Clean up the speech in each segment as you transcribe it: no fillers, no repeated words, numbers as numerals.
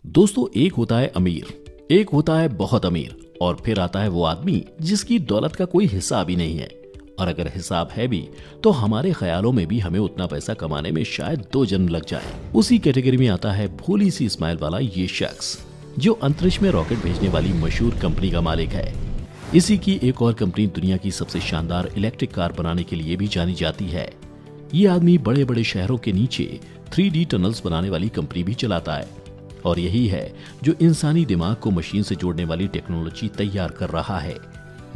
दोस्तों, एक होता है अमीर, एक होता है बहुत अमीर, और फिर आता है वो आदमी जिसकी दौलत का कोई हिसाब ही नहीं है। और अगर हिसाब है भी तो हमारे ख्यालों में भी हमें उतना पैसा कमाने में शायद 2 जन्म लग जाए। उसी कैटेगरी में आता है भोली सी स्माइल वाला ये शख्स जो अंतरिक्ष में रॉकेट भेजने वाली मशहूर कंपनी का मालिक है। इसी की एक और कंपनी दुनिया की सबसे शानदार इलेक्ट्रिक कार बनाने के लिए भी जानी जाती है। ये आदमी बड़े बड़े शहरों के नीचे 3D टनल्स बनाने वाली कंपनी भी चलाता है, और यही है जो इंसानी दिमाग को मशीन से जोड़ने वाली टेक्नोलॉजी तैयार कर रहा है।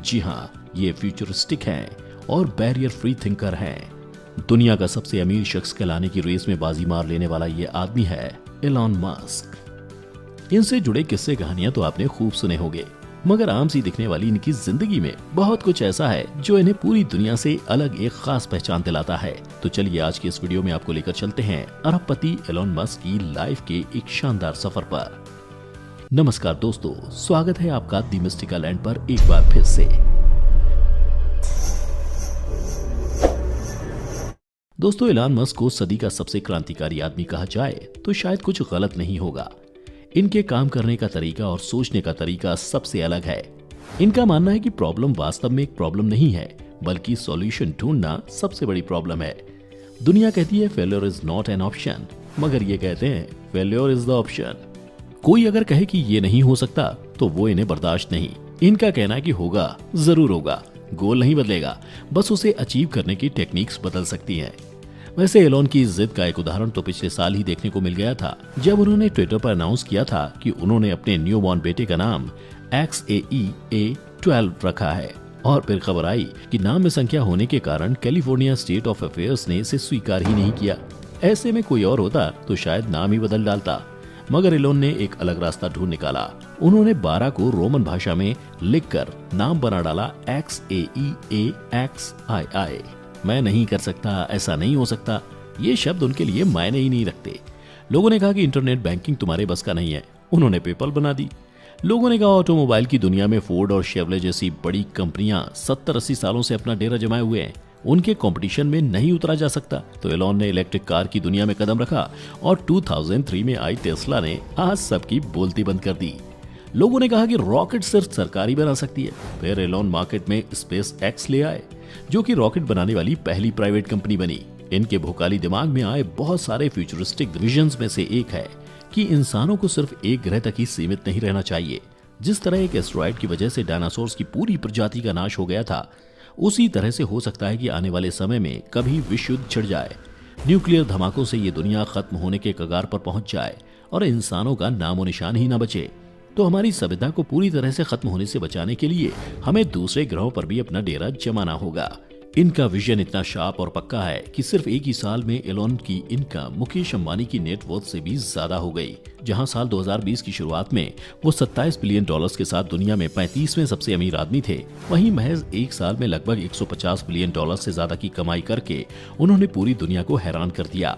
जी हाँ, ये फ्यूचरिस्टिक हैं और बैरियर फ्री थिंकर हैं। दुनिया का सबसे अमीर शख्स कहलाने की रेस में बाजी मार लेने वाला ये आदमी है एलॉन मस्क। इनसे जुड़े किस्से कहानियां तो आपने खूब सुने होंगे, मगर आम सी दिखने वाली इनकी जिंदगी में बहुत कुछ ऐसा है जो इन्हें पूरी दुनिया से अलग एक खास पहचान दिलाता है। तो चलिए आज की इस वीडियो में आपको लेकर चलते हैं अरबपति एलॉन मस्क की लाइफ के एक शानदार सफर पर। नमस्कार दोस्तों, स्वागत है आपका द मिस्टिकल लैंड पर एक बार फिर से। दोस्तों, एलॉन मस्क को सदी का सबसे क्रांतिकारी आदमी कहा जाए तो शायद कुछ गलत नहीं होगा। इनके काम करने का तरीका और सोचने का तरीका सबसे अलग है। इनका मानना है कि प्रॉब्लम वास्तव में एक प्रॉब्लम नहीं है, बल्कि सॉल्यूशन ढूंढना सबसे बड़ी प्रॉब्लम है। दुनिया कहती है failure is not an option, मगर ये कहते हैं फेल्योर इज द ऑप्शन। कोई अगर कहे कि ये नहीं हो सकता तो वो इन्हें बर्दाश्त नहीं। इनका कहना है कि होगा, जरूर होगा। गोल नहीं बदलेगा, बस उसे अचीव करने की टेक्निक्स बदल सकती हैं। वैसे एलॉन की जिद का एक उदाहरण तो पिछले साल ही देखने को मिल गया था, जब उन्होंने ट्विटर पर अनाउंस किया था कि उन्होंने अपने न्यू बॉर्न बेटे का नाम XAEA12 रखा है। और फिर खबर आई कि नाम में संख्या होने के कारण कैलिफोर्निया स्टेट ऑफ अफेयर्स ने इसे स्वीकार ही नहीं किया। ऐसे में कोई और होता तो शायद नाम ही बदल डालता, मगर एलॉन ने एक अलग रास्ता ढूंढ निकाला। उन्होंने 12 को रोमन भाषा में लिखकर नाम बना डाला XAEAXII। मैं नहीं कर सकता, ऐसा नहीं हो सकता, ये शब्द उनके लिए मायने ही नहीं रखते। लोगों ने कहा कि इंटरनेट बैंकिंग तुम्हारे बस का नहीं है, उन्होंने पेपल बना दी। लोगों ने कहा ऑटोमोबाइल की दुनिया में फोर्ड और शेवले जैसी बड़ी कंपनियां 70-80 सालों से अपना डेरा जमाए हुए हैं, उनके कंपटीशन में नहीं उतरा जा सकता। तो एलॉन ने इलेक्ट्रिक कार की दुनिया में कदम रखा और 2003 में आई टेस्ला ने आज सबकी बोलती बंद कर दी। लोगों ने कहा कि रॉकेट सिर्फ सरकारी बना सकती है। फिर एलॉन मार्केट में स्पेस एक्स ले आए, जो कि रॉकेट बनाने वाली पहली प्राइवेट कंपनी बनी। इनके भोकाली दिमाग में आए बहुत सारे फ्यूचरिस्टिक विजन्स में से एक है कि इंसानों को सिर्फ एक ग्रह तक ही सीमित नहीं रहना चाहिए। जिस तरह एक एस्टेरॉयड की वजह से डायनासोर्स की पूरी प्रजाति का नाश हो गया था, उसी तरह से हो सकता है कि आने वाले समय में कभी विश्व युद्ध छिड़ जाए, न्यूक्लियर धमाकों से ये दुनिया खत्म होने के कगार पर पहुंच जाए और इंसानों का नामो निशान ही न बचे। तो हमारी सभ्यता को पूरी तरह से खत्म होने से बचाने के लिए हमें दूसरे ग्रहों पर भी अपना डेरा जमाना होगा। इनका विजन इतना शार्प और पक्का है कि सिर्फ एक ही साल में एलॉन की इनकम मुकेश अंबानी की नेटवर्थ से भी ज्यादा हो गई। जहां साल 2020 की शुरुआत में वो 27 बिलियन डॉलर्स के साथ दुनिया में 35वें सबसे अमीर आदमी थे, वहीं महज एक साल में लगभग 150 बिलियन डॉलर से ज्यादा की कमाई करके उन्होंने पूरी दुनिया को हैरान कर दिया।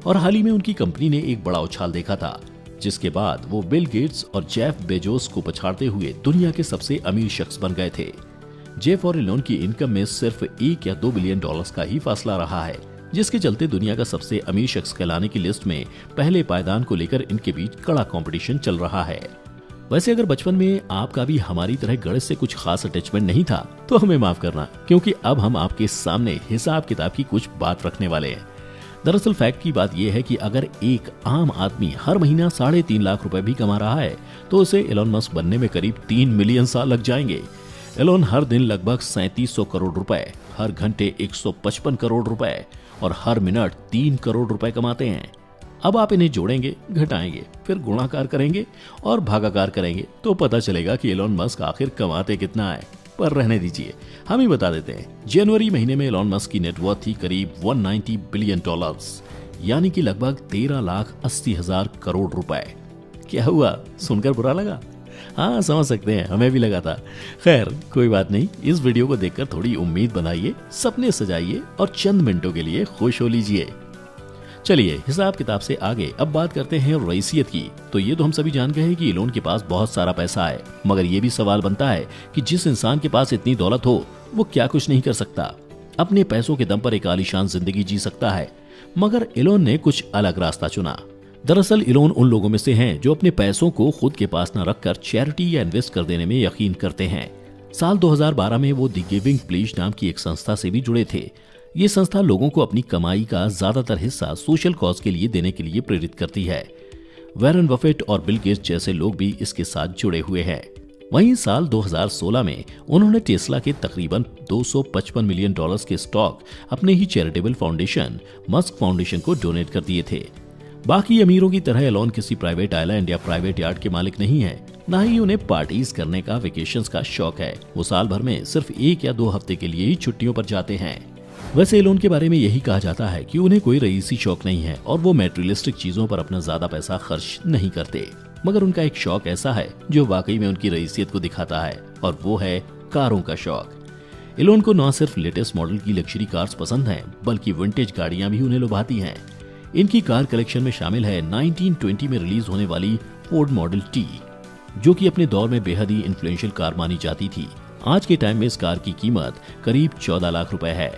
और हाल ही में उनकी कंपनी ने एक बड़ा उछाल देखा था, जिसके बाद वो बिल गेट्स और जेफ बेजोस को पछाड़ते हुए दुनिया के सबसे अमीर शख्स बन गए थे। जेफ और एलॉन की इनकम में सिर्फ 1 या 2 बिलियन डॉलर्स का ही फासला रहा है, जिसके चलते दुनिया का सबसे अमीर शख्स कहलाने की लिस्ट में पहले पायदान को लेकर इनके बीच कड़ा कंपटीशन चल रहा है। वैसे अगर बचपन में आपका भी हमारी तरह गणित से कुछ खास अटैचमेंट नहीं था तो हमें माफ करना, क्योंकि अब हम आपके सामने हिसाब किताब की कुछ बात रखने वाले हैं। दरअसल फैक्ट की बात यह है कि अगर एक आम आदमी हर महीना 3.5 लाख रुपए भी कमा रहा है तो उसे एलॉन मस्क बनने में करीब 3 मिलियन साल लग जाएंगे। एलॉन हर दिन लगभग 3700 करोड़ रुपए, हर घंटे 155 करोड़ रुपए और हर मिनट 3 करोड़ रुपए कमाते हैं। अब आप इन्हें जोड़ेंगे, घटाएंगे, फिर गुणाकार करेंगे और भागाकार करेंगे तो पता चलेगा कि एलॉन मस्क आखिर कमाते कितना है। पर रहने दीजिए, हम ही बता देते हैं। जनवरी महीने में एलॉन मस्क की नेटवर्थ थी करीब 190 बिलियन डॉलर्स, यानी कि लगभग 13,80,000 करोड़ रुपए। क्या हुआ, सुनकर बुरा लगा? हाँ, समझ सकते हैं, हमें भी लगा था। खैर कोई बात नहीं, इस वीडियो को देखकर थोड़ी उम्मीद बनाइए, सपने सजाइए और चंद मिनटों के लिए खुश हो लीजिए। चलिए हिसाब किताब से आगे अब बात करते हैं रईसियत की। तो ये तो हम सभी जान गए हैं कि एलॉन के पास बहुत सारा पैसा है, मगर ये भी सवाल बनता है कि जिस इंसान के पास इतनी दौलत हो वो क्या कुछ नहीं कर सकता, अपने पैसों के दम पर एक आलीशान जिंदगी जी सकता है। मगर एलॉन ने कुछ अलग रास्ता चुना। दरअसल इलोन उन लोगों में से हैं जो अपने पैसों को खुद के पास न रखकर चैरिटी या इन्वेस्ट कर देने में यकीन करते हैं। साल 2012 में वो द गिविंग प्लेज नाम की एक संस्था से भी जुड़े थे। ये संस्था लोगों को अपनी कमाई का ज्यादातर हिस्सा सोशल कॉज के लिए देने के लिए प्रेरित करती है। वॉरेन बफेट और बिल गेट्स जैसे लोग भी इसके साथ जुड़े हुए हैं। वहीं साल 2016 में उन्होंने टेस्ला के तकरीबन $255 मिलियन के स्टॉक अपने ही चैरिटेबल फाउंडेशन मस्क फाउंडेशन को डोनेट कर दिए थे। बाकी अमीरों की तरह एलोन किसी प्राइवेट आइलैंड या प्राइवेट यार्ड के मालिक नहीं है, ना ही उन्हें पार्टीज करने का, वेकेशंस का शौक है। वो साल भर में सिर्फ 1 या 2 हफ्ते के लिए ही छुट्टियों पर जाते हैं। वैसे एलोन के बारे में यही कहा जाता है कि उन्हें कोई रईसी शौक नहीं है और वो मैटेरियलिस्टिक चीजों पर अपना ज्यादा पैसा खर्च नहीं करते, मगर उनका एक शौक ऐसा है जो वाकई में उनकी रईसियत को दिखाता है, और वो है कारों का शौक। एलोन को न सिर्फ लेटेस्ट मॉडल की लग्जरी कार्स पसंद हैं, बल्कि विंटेज गाड़ियां भी उन्हें लुभाती हैं। इनकी कार कलेक्शन में शामिल है 1920 में रिलीज होने वाली फोर्ड मॉडल टी, जो कि अपने दौर में बेहद ही इन्फ्लुएंशियल कार मानी जाती थी। आज के टाइम में इस कार की कीमत करीब 14 लाख रुपए है।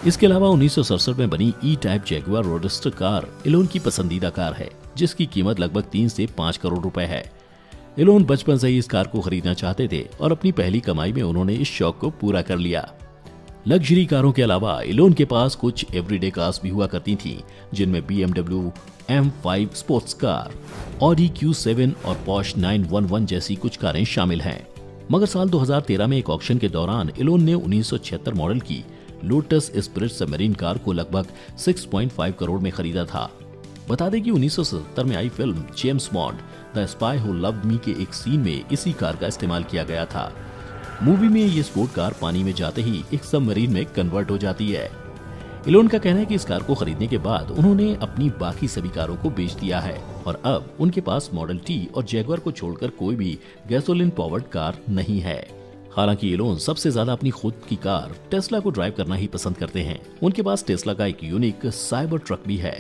इसके अलावा 1967 में बनी E type Jaguar roadster car Elon की पसंदीदा कार है, जिसकी कीमत लगभग 3 से 5 करोड़ रुपए है। एलोन बचपन से ही इस कार को खरीदना चाहते थे और अपनी पहली कमाई में उन्होंने इस शौक को पूरा कर लिया। लग्जरी कारों के अलावा एलोन के पास कुछ एवरीडे कार्स भी हुआ करती थी, जिनमें BMW M5 sports car, Audi Q7 और Porsche 911 जैसी कुछ कारें शामिल हैं। मगर साल 2013 में एक ऑक्शन के दौरान एलोन ने 1976 मॉडल की लोटस स्पिरिट सबमरीन कार को लगभग 6.5 करोड़ में खरीदा था। बता दें कि 1977 में आई film James Bond The Spy Who Loved Me के एक सीन में इसी कार का इस्तेमाल किया गया था। मूवी में ये स्पोर्ट कार पानी में जाते ही एक सबमरीन में कन्वर्ट हो जाती है। एलोन का कहना है कि इस कार को खरीदने के बाद उन्होंने अपनी बाकी सभी कारों को बेच दिया है और अब उनके पास मॉडल टी और जैगुआर को छोड़कर कोई भी गैसोलीन पावर्ड कार नहीं है। हालांकि एलोन सबसे ज्यादा अपनी खुद की कार टेस्ला को ड्राइव करना ही पसंद करते हैं। उनके पास टेस्ला का एक यूनिक साइबर ट्रक भी है।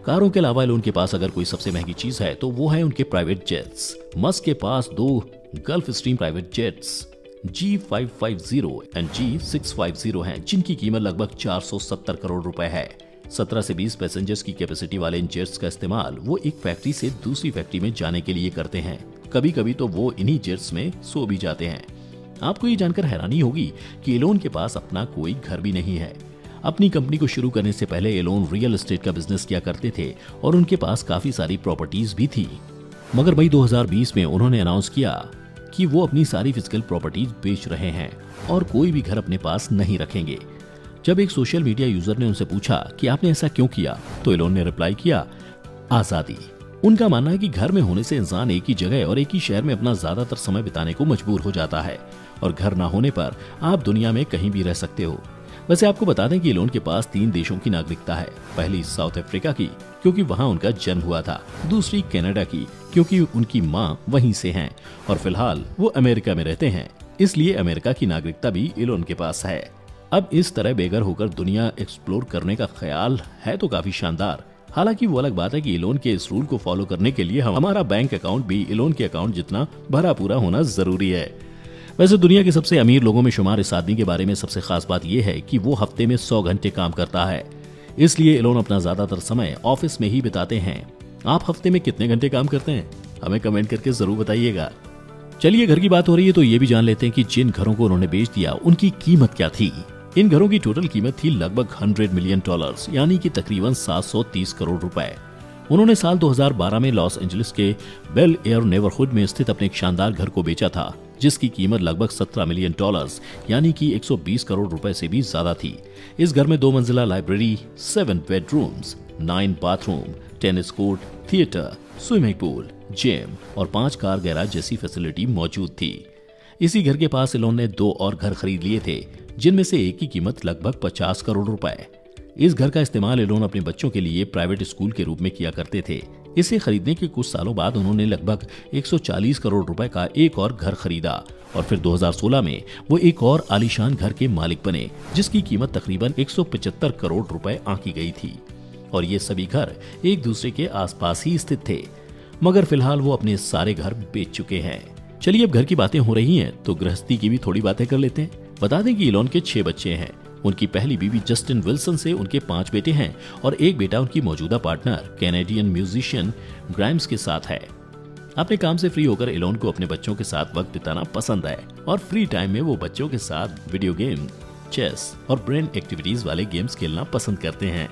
कारों के अलावा एलोन के पास अगर कोई सबसे महंगी चीज है तो वो है उनके प्राइवेट जेट्स। मस्क के पास 2 gulf stream private jets G550 और G650 हैं, जिनकी कीमत लगभग 470 करोड़ रुपए है। 17 से 20 पैसेंजर्स की कैपेसिटी वाले इन जेट्स का इस्तेमाल वो एक फैक्ट्री से दूसरी फैक्ट्री में जाने के लिए करते हैं। कभी कभी तो वो इन्हीं जेट्स में सो भी जाते हैं। आपको ये जानकर हैरानी होगी कि एलोन के पास अपना कोई घर भी नहीं है। अपनी कंपनी को शुरू करने से पहले एलोन रियल एस्टेट का बिजनेस किया करते थे और उनके पास काफी सारी प्रॉपर्टीज भी थी। मगर मई 2020 में उन्होंने अनाउंस किया कि वो अपनी सारी फिजिकल प्रॉपर्टीज बेच रहे हैं और कोई भी घर अपने पास नहीं रखेंगे। जब एक सोशल मीडिया यूजर ने उनसे पूछा कि आपने ऐसा क्यों किया, तो एलोन ने रिप्लाई किया, आजादी। उनका मानना है कि घर में होने से इंसान एक ही जगह और एक ही शहर में अपना ज्यादातर समय बिताने को मजबूर हो जाता है और घर ना होने पर आप दुनिया में कहीं भी रह सकते हो। वैसे आपको बता दें कि एलोन के पास 3 देशों की नागरिकता है। पहली साउथ अफ्रीका की, क्योंकि वहां उनका जन्म हुआ था। दूसरी कनाडा की, क्योंकि उनकी मां वहीं से हैं, और फिलहाल वो अमेरिका में रहते हैं, इसलिए अमेरिका की नागरिकता भी एलोन के पास है। अब इस तरह बेघर होकर दुनिया एक्सप्लोर करने का ख्याल है तो काफी शानदार। हालांकि वो अलग बात है कि एलोन के इस रूल को फॉलो करने के लिए हमारा बैंक अकाउंट भी एलोन के अकाउंट जितना भरा पूरा होना जरूरी है। वैसे दुनिया के सबसे अमीर लोगों में शुमार इस आदमी के बारे में सबसे खास बात यह है कि वो हफ्ते में 100 घंटे काम करता है। इसलिए एलोन अपना ज्यादातर समय ऑफिस में ही बिताते हैं। आप हफ्ते में कितने घंटे काम करते हैं? हमें कमेंट करके जरूर बताइएगा। चलिए, घर की बात हो रही है तो ये भी जान लेते हैं कि जिन घरों को उन्होंने बेच दिया उनकी कीमत क्या थी। इन घरों की टोटल कीमत थी लगभग $100 मिलियन, यानी कि तकरीबन 730 करोड़ रुपए। उन्होंने साल 2012 में लॉस एंजलिस के बेल एयर नेबरहुड में स्थित अपने एक शानदार घर को बेचा था, जिसकी कीमत लगभग $17 मिलियन, यानी कि 120 करोड़ रुपए से भी ज्यादा थी। इस घर में 2 मंजिला library, 7 bedrooms, 9 bathroom, tennis court, theatre, swimming pool, gym और 5 कार गैराज जैसी फैसिलिटी मौजूद थी। इसी घर के पास एलोन ने 2 और घर खरीद लिए थे, जिनमें से एक की कीमत लगभग 50 करोड़ रुपए। इस घर का इस्तेमाल एलोन अपने बच्चों के लिए प्राइवेट स्कूल के रूप में किया करते थे। इसे खरीदने के कुछ सालों बाद उन्होंने लगभग 140 करोड़ रुपए का एक और घर खरीदा और फिर 2016 में वो एक और आलीशान घर के मालिक बने, जिसकी कीमत तकरीबन 175 करोड़ रुपए आंकी गई थी। और ये सभी घर एक दूसरे के आसपास ही स्थित थे, मगर फिलहाल वो अपने सारे घर बेच चुके हैं। चलिए, अब घर की बातें हो रही हैं तो गृहस्थी की भी थोड़ी बातें कर लेते हैं। बता दें कि एलोन के 6 बच्चे हैं। उनकी पहली बीवी जस्टिन विल्सन से उनके 5 बेटे हैं और एक बेटा उनकी मौजूदा पार्टनर कैनेडियन म्यूजिशियन ग्राइम्स के साथ है। अपने काम से फ्री होकर एलोन को अपने बच्चों के साथ वक्त बिताना पसंद है और फ्री टाइम में वो बच्चों के साथ वीडियो गेम, चेस और ब्रेन एक्टिविटीज वाले गेम्स खेलना पसंद करते हैं।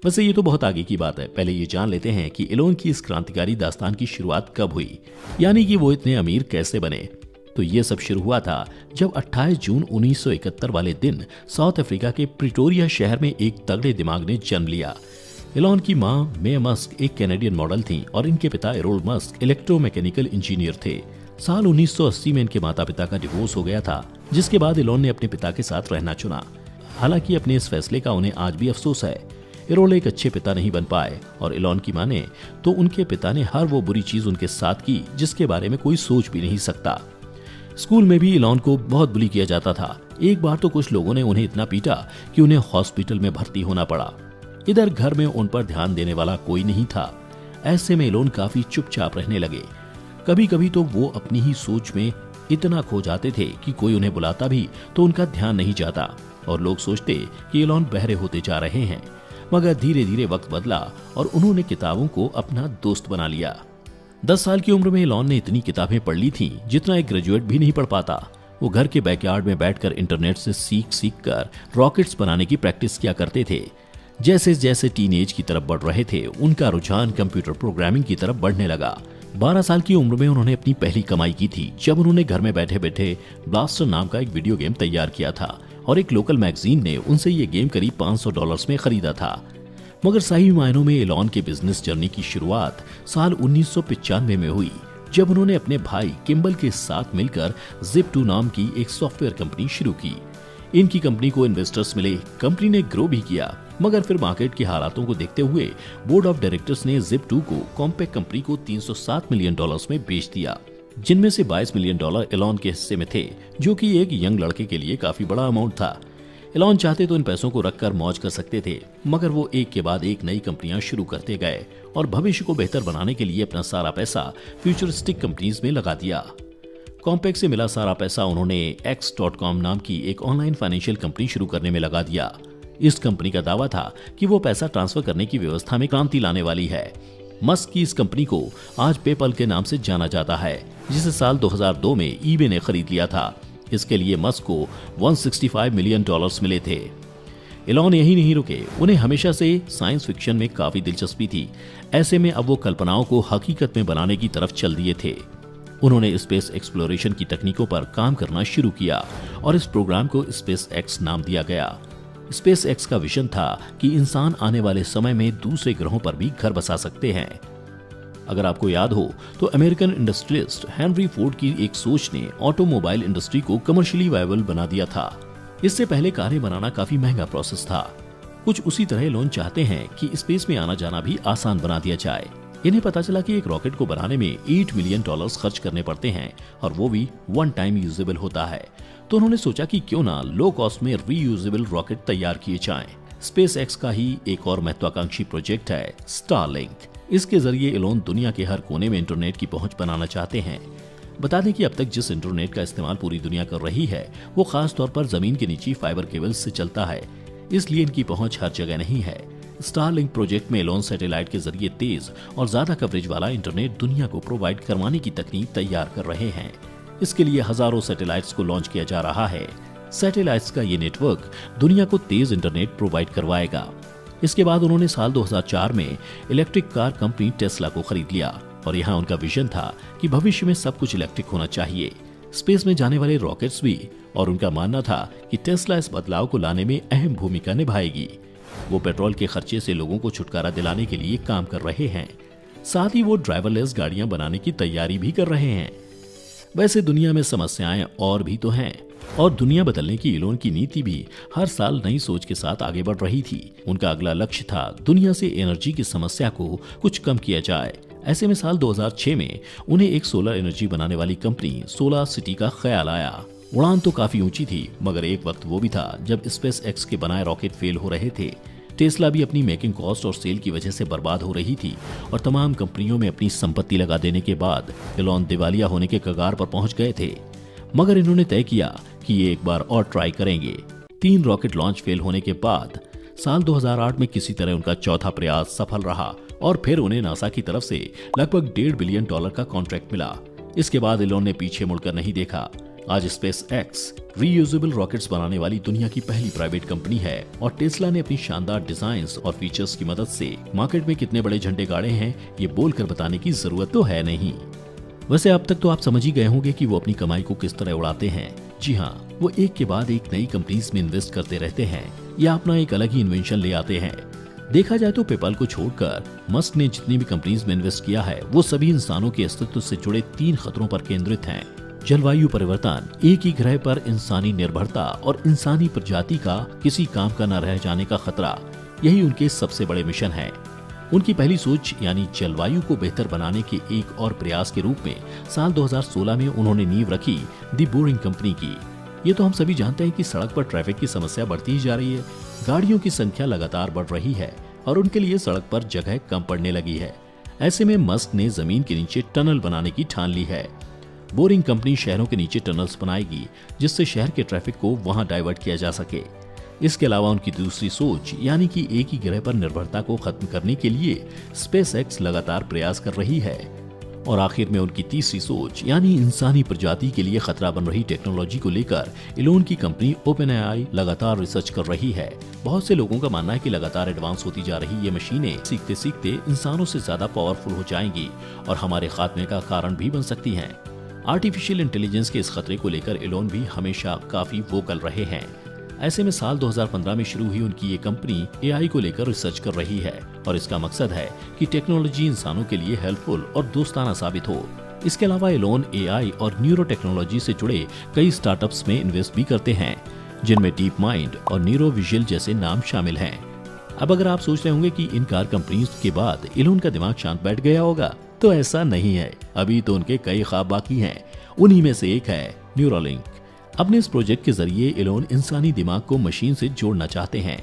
वैसे ये तो बहुत आगे की बात है, पहले ये जान लेते हैं कि एलोन की इस क्रांतिकारी दास्तान की शुरुआत कब हुई, यानी कि वो इतने अमीर कैसे बने। तो ये सब शुरू हुआ था जब 28 जून 1971 वाले दिन साउथ अफ्रीका के प्रिटोरिया शहर में एक तगड़े दिमाग ने जन्म लिया। एलोन की मां मे मस्क एक कैनेडियन मॉडल थीं और इनके पिता एरोल मस्क इलेक्ट्रोमैकेनिकल इंजीनियर थे। साल 1980 में इनके माता पिता का डिवोर्स हो गया था, जिसके बाद एलोन ने अपने पिता के साथ रहना चुना। हालांकि अपने इस फैसले का उन्हें आज भी अफसोस है। एरोल एक अच्छे पिता नहीं बन पाए और एलोन की माने तो उनके पिता ने हर वो बुरी चीज उनके साथ की जिसके बारे में कोई सोच भी नहीं सकता। स्कूल में भी एलोन को बहुत बुली किया जाता था। एक बार तो कुछ लोगों ने उन्हें इतना पीटा कि उन्हें हॉस्पिटल में भर्ती होना पड़ा। इधर घर में उन पर ध्यान देने वाला कोई नहीं था। ऐसे में एलोन काफी चुपचाप रहने लगे। कभी कभी तो वो अपनी ही सोच में इतना खो जाते थे कि कोई उन्हें बुलाता भी तो उनका ध्यान नहीं जाता और लोग सोचते कि एलोन बहरे होते जा रहे हैं। मगर धीरे धीरे वक्त बदला और उन्होंने किताबों को अपना दोस्त बना लिया। 10 साल की उम्र में एलोन ने इतनी किताबें पढ़ ली थीं जितना एक ग्रेजुएट भी नहीं पढ़ पाता। वो घर के बैकयार्ड में बैठकर इंटरनेट से सीख कर रॉकेट्स बनाने की प्रैक्टिस किया करते थे। जैसे जैसे टीनेज की तरफ बढ़ रहे थे, उनका रुझान कंप्यूटर प्रोग्रामिंग की तरफ बढ़ने लगा। 12 साल की उम्र में उन्होंने अपनी पहली कमाई की थी जब उन्होंने घर में बैठे बैठे ब्लास्टर नाम का एक वीडियो गेम तैयार किया था और एक लोकल मैगजीन ने उनसे ये गेम करीब $500 में खरीदा था। मगर सही मायनों में एलोन के बिजनेस जर्नी की शुरुआत साल 1995 में हुई जब उन्होंने अपने भाई किम्बल के साथ मिलकर Zip2 नाम की एक सॉफ्टवेयर कंपनी शुरू की। इनकी कंपनी को इन्वेस्टर्स मिले, कंपनी ने ग्रो भी किया, मगर फिर मार्केट के हालातों को देखते हुए बोर्ड ऑफ डायरेक्टर्स ने Zip2 को कॉम्पैक्ट कंपनी को $307 मिलियन में बेच दिया, जिनमें से $22 मिलियन एलोन के हिस्से में थे, जो कि एक यंग लड़के के लिए काफी बड़ा अमाउंट था। एलोन चाहते तो इन पैसों को रखकर मौज कर सकते थे, मगर वो एक के बाद एक नई कंपनियां शुरू करते गए और भविष्य को बेहतर बनाने के लिए अपना सारा पैसा फ्यूचरिस्टिक कंपनीज में लगा दिया। कॉम्पैक्ट से मिला सारा पैसा उन्होंने X.com नाम की एक ऑनलाइन फाइनेंशियल कंपनी शुरू करने में लगा दिया। इस कंपनी का दावा था कि वो पैसा ट्रांसफर करने की व्यवस्था में क्रांति लाने वाली है। मस्क की इस कंपनी को आज पेपल के नाम से जाना जाता है, जिसे साल 2002 में ईबे ने खरीद लिया था। इसके लिए मस्क को $165 मिलियन मिले थे। एलोन यही नहीं रुके, उन्हें हमेशा से साइंस फिक्शन में काफी दिलचस्पी थी। ऐसे में अब वो कल्पनाओं को हकीकत में बनाने की तरफ चल दिए थे। उन्होंने स्पेस एक्सप्लोरेशन की तकनीकों पर काम करना शुरू किया और इस प्रोग्राम को स्पेस एक्स नाम दिया गया। स्पेस एक्स का विजन था कि इंसान आने वाले समय में दूसरे ग्रहों पर भी घर बसा सकते हैं। अगर आपको याद हो तो अमेरिकन इंडस्ट्रियलिस्ट हेनरी फोर्ड की एक सोच ने ऑटोमोबाइल इंडस्ट्री को कमर्शियली वायबल बना दिया था। इससे पहले कारें बनाना काफी महंगा प्रोसेस था। कुछ उसी तरह एलोन चाहते हैं कि स्पेस में आना जाना भी आसान बना दिया जाए। इन्हें पता चला कि एक रॉकेट को बनाने में $8 मिलियन खर्च करने पड़ते हैं और वो भी वन टाइम यूजेबल होता है। तो उन्होंने सोचा कि क्यों ना लो कॉस्ट में रीयूजेबल रॉकेट तैयार किए जाएं। स्पेस एक्स का ही एक और महत्वाकांक्षी प्रोजेक्ट है स्टारलिंक। इसके जरिए एलोन दुनिया के हर कोने में इंटरनेट की पहुंच बनाना चाहते हैं। बता दें कि अब तक जिस इंटरनेट का इस्तेमाल पूरी दुनिया कर रही है वो खास तौर पर जमीन के नीचे फाइबर केबल्स से चलता है, इसलिए इनकी पहुंच हर जगह नहीं है। स्टारलिंक प्रोजेक्ट में एलोन सैटेलाइट के जरिए तेज और ज्यादा कवरेज वाला इंटरनेट दुनिया को प्रोवाइड करवाने की तकनीक तैयार कर रहे हैं। इसके लिए हजारों सैटेलाइट्स को लॉन्च किया जा रहा है। सैटेलाइट्स का ये नेटवर्क दुनिया को तेज इंटरनेट प्रोवाइड करवाएगा। इसके बाद उन्होंने साल 2004 में इलेक्ट्रिक कार कंपनी टेस्ला को खरीद लिया और यहाँ उनका विजन था कि भविष्य में सब कुछ इलेक्ट्रिक होना चाहिए, स्पेस में जाने वाले रॉकेट्स भी, और उनका मानना था कि टेस्ला इस बदलाव को लाने में अहम भूमिका निभाएगी। वो पेट्रोल के खर्चे से लोगों को छुटकारा दिलाने के लिए काम कर रहे हैं। साथ ही वो ड्राइवरलेस गाड़ियां बनाने की तैयारी भी कर रहे हैं। वैसे दुनिया में समस्याएं और भी तो हैं, और दुनिया बदलने की एलोन की नीति भी हर साल नई सोच के साथ आगे बढ़ रही थी। उनका अगला लक्ष्य था दुनिया से एनर्जी की समस्या को कुछ कम किया जाए। ऐसे में साल 2006 में उन्हें एक सोलर एनर्जी बनाने वाली कंपनी सोलर सिटी का ख्याल आया। उड़ान तो काफी ऊंची थी, मगर एक वक्त वो भी था जब स्पेस एक्स के बनाए रॉकेट फेल हो रहे थे। टेस्ला भी अपनी मेकिंग कॉस्ट और सेल की वजह से बर्बाद हो रही थी और तमाम कंपनियों में अपनी संपत्ति लगा देने के बाद एलोन दिवालिया होने के कगार पर पहुंच गए थे। मगर इन्होंने तय किया कि ये एक बार और ट्राई करेंगे। 3 रॉकेट लॉन्च फेल होने के बाद साल 2008 में किसी तरह उनका चौथा प्रयास सफल रहा और फिर उन्हें नासा की तरफ से लगभग $1.5 बिलियन का कॉन्ट्रैक्ट मिला। इसके बाद इलोन ने पीछे मुड़कर नहीं देखा। आज स्पेस एक्स रीयूजेबल रॉकेट्स बनाने वाली दुनिया की पहली प्राइवेट कंपनी है और टेस्ला ने अपनी शानदार डिजाइन्स और फीचर्स की मदद से मार्केट में कितने बड़े झंडे गाड़े हैं ये बोलकर बताने की जरूरत तो है नहीं। वैसे अब तक तो आप समझ ही गए होंगे कि वो अपनी कमाई को किस तरह उड़ाते हैं। जी हाँ, वो एक के बाद एक नई कंपनीज में इन्वेस्ट करते रहते हैं या अपना एक अलग ही इन्वेंशन ले आते हैं। देखा जाए तो पेपल को छोड़कर मस्क ने जितनी भी कंपनीज में इन्वेस्ट किया है वो सभी इंसानों के अस्तित्व से जुड़े 3 खतरों पर केंद्रित हैं। जलवायु परिवर्तन, एक ही ग्रह पर इंसानी निर्भरता और इंसानी प्रजाति का किसी काम का न रह जाने का खतरा, यही उनके सबसे बड़े मिशन है। उनकी पहली सोच यानी जलवायु को बेहतर बनाने के एक और प्रयास के रूप में साल 2016 में उन्होंने नींव रखी दी बोरिंग कंपनी की। ये तो हम सभी जानते हैं कि सड़क पर ट्रैफिक की समस्या बढ़ती ही जा रही है, गाड़ियों की संख्या लगातार बढ़ रही है और उनके लिए सड़क पर जगह कम पड़ने लगी है। ऐसे में मस्क ने जमीन के नीचे टनल बनाने की ठान ली है। बोरिंग कंपनी शहरों के नीचे टनल्स बनाएगी जिससे शहर के ट्रैफिक को वहां डाइवर्ट किया जा सके। इसके अलावा उनकी दूसरी सोच यानी कि एक ही ग्रह पर निर्भरता को खत्म करने के लिए स्पेस एक्स लगातार प्रयास कर रही है। और आखिर में उनकी तीसरी सोच यानी इंसानी प्रजाति के लिए खतरा बन रही टेक्नोलॉजी को लेकर इलोन की कंपनी ओपनएआई लगातार रिसर्च कर रही है। बहुत से लोगों का मानना है कि लगातार एडवांस होती जा रही ये मशीनें सीखते सीखते इंसानों से ज्यादा पावरफुल हो जाएंगी और हमारे खात्मे का कारण भी बन सकती हैं। आर्टिफिशियल इंटेलिजेंस के इस खतरे को लेकर इलोन भी हमेशा काफी वोकल रहे हैं। ऐसे में साल 2015 में शुरू हुई उनकी ये कंपनी एआई को लेकर रिसर्च कर रही है और इसका मकसद है कि टेक्नोलॉजी इंसानों के लिए हेल्पफुल और दोस्ताना साबित हो। इसके अलावा इलोन एआई और न्यूरो टेक्नोलॉजी से जुड़े कई स्टार्टअप्स में इन्वेस्ट भी करते हैं जिनमें डीप माइंड और न्यूरो विजुअल जैसे नाम शामिल हैं। अब अगर आप सोच रहे होंगे कि इन कार कंपनीज के बाद इलोन का दिमाग शांत बैठ गया होगा, तो ऐसा नहीं है। अभी तो उनके कई ख्वाब बाकी हैं। उन्हीं में से एक है न्यूरोलिंक। अपने इस प्रोजेक्ट के जरिए इलोन इंसानी दिमाग को मशीन से जोड़ना चाहते हैं।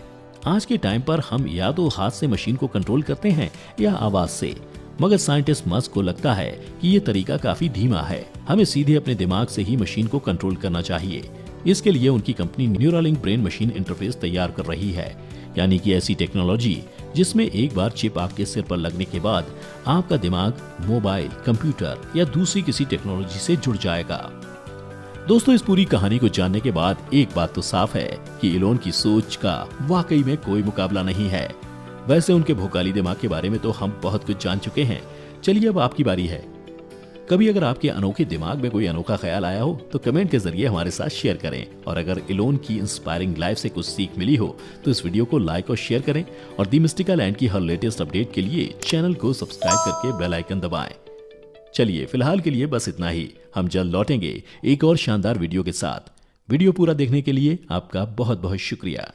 आज के टाइम पर हम या तो हाथ से मशीन को कंट्रोल करते हैं या आवाज से, मगर साइंटिस्ट मस्क को लगता है कि ये तरीका काफी धीमा है। हमें सीधे अपने दिमाग से ही मशीन को कंट्रोल करना चाहिए। इसके लिए उनकी company Neuralink brain machine interface तैयार कर रही है, यानी कि ऐसी टेक्नोलॉजी जिसमें एक बार चिप आपके सिर पर लगने के बाद आपका दिमाग मोबाइल, कंप्यूटर या दूसरी किसी टेक्नोलॉजी से जुड़ जाएगा। दोस्तों, इस पूरी कहानी को जानने के बाद एक बात तो साफ है कि इलोन की सोच का वाकई में कोई मुकाबला नहीं है। वैसे उनके भोकाली दिमाग के बारे में तो हम बहुत कुछ जान चुके हैं। चलिए अब आपकी बारी है। कभी अगर आपके अनोखे दिमाग में कोई अनोखा ख्याल आया हो तो कमेंट के जरिए हमारे साथ शेयर करें। और अगर इलोन की इंस्पायरिंग लाइफ से कुछ सीख मिली हो तो इस वीडियो को लाइक और शेयर करें और दी मिस्टिकल लैंड की हर लेटेस्ट अपडेट के लिए चैनल को सब्सक्राइब करके बेल आइकन दबाएं। चलिए फिलहाल के लिए बस इतना ही। हम जल्द लौटेंगे एक और शानदार वीडियो के साथ। वीडियो पूरा देखने के लिए आपका बहुत बहुत शुक्रिया।